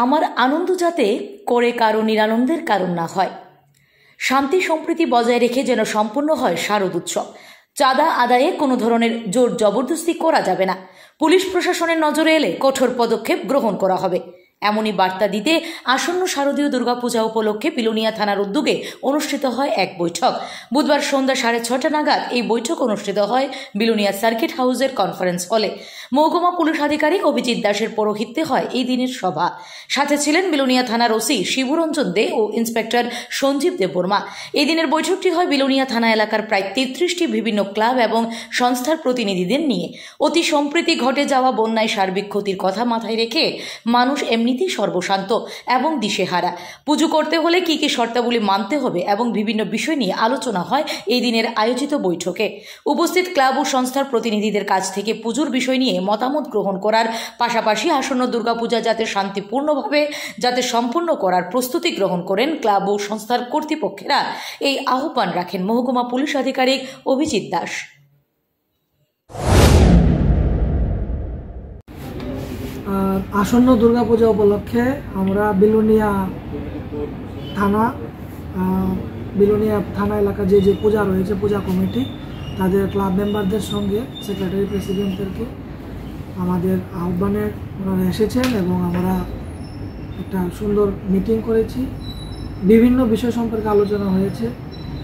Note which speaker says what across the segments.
Speaker 1: আমার আনন্দ যাতে করে কারো নিরানন্দের কারণ না হয়। শান্তি সম্প্রীতি বজায় রেখে যেন সম্পন্ন হয় শারদ উৎসব। চাঁদা আদায়ে কোনো ধরনের জোর জবরদস্তি করা যাবে না। পুলিশ প্রশাসনের নজরে এলে কঠোর পদক্ষেপ গ্রহণ করা হবে। এমনই বার্তা দিতে আসন্ন শারদীয় দুর্গাপূজা উপলক্ষে বিলোনিয়া থানার উদ্যোগে অনুষ্ঠিত হয় এক বৈঠক। বুধবার সন্ধ্যা 6:30 নাগাদ এই বৈঠক অনুষ্ঠিত হয় বিলোনিয়া সার্কিট হাউসের কনফারেন্স হলে। মহকুমা পুলিশ আধিকারিক অভিজিৎ দাসের পৌরোহিত্যে হয় এই দিনের সভা। সাথে ছিলেন বিলোনিয়া থানার ওসি শিবরঞ্জন দে ও ইন্সপেক্টর সঞ্জীব দেববর্মা। এই দিনের বৈঠকটি হয় বিলোনিয়া থানা এলাকার প্রায় 33টি বিভিন্ন ক্লাব এবং সংস্থার প্রতিনিধিদের নিয়ে। অতি সম্প্রতি ঘটে যাওয়া বন্যায় সার্বিক ক্ষতির কথা মাথায় রেখে মানুষ এমনিতেই সর্বশান্ত এবং দিশেহারা। পুজো করতে হলে কি কি শর্তাবলী মানতে হবে এবং বিভিন্ন বিষয় নিয়ে আলোচনা হয় এই দিনের আয়োজিত বৈঠকে। উপস্থিত ক্লাব ও সংস্থার প্রতিনিধিদের কাছ থেকে পুজোর বিষয় নিয়ে মতামত গ্রহণ করার পাশাপাশি আসন্ন দুর্গাপূজা যাতে শান্তিপূর্ণভাবে সম্পন্ন করার প্রস্তুতি গ্রহণ করেন ক্লাব ও সংস্থার কর্তৃপক্ষেরা, এই আহ্বান রাখেন মহকুমা পুলিশ আধিকারিক অভিজিৎ দাস।
Speaker 2: আসন্ন দুর্গাপূজা উপলক্ষে আমরা বিলোনিয়া থানা এলাকা যে পূজা রয়েছে, পূজা কমিটি তাদের ক্লাব মেম্বারদের সঙ্গে সেক্রেটারি প্রেসিডেন্টদেরকে আমাদের আহ্বানে ওনারা এসেছেন এবং আমরা একটা সুন্দর মিটিং করেছি। বিভিন্ন বিষয় সম্পর্কে আলোচনা হয়েছে।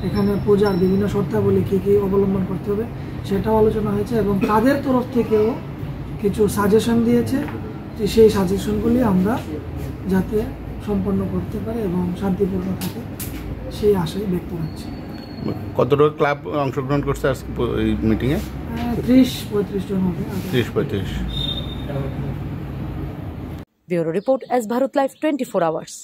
Speaker 2: এখানে পূজার বিভিন্ন শর্তাবলী কী কী অবলম্বন করতে হবে সেটাও আলোচনা হয়েছে এবং তাদের তরফ থেকেও কিছু সাজেশন দিয়েছে। সেই সাজেশনগুলি আমরা যাতে সম্পন্ন করতে পারে এবং শান্তিপূর্ণ থাকে সেই আশাই ব্যক্ত করছি।
Speaker 3: কতটা ক্লাব অংশগ্রহণ করছে এই মিটিংয়ে?
Speaker 2: 30-35 জন হবে।
Speaker 3: 30-35।
Speaker 1: Bureau report, S Bharat live 24 hours.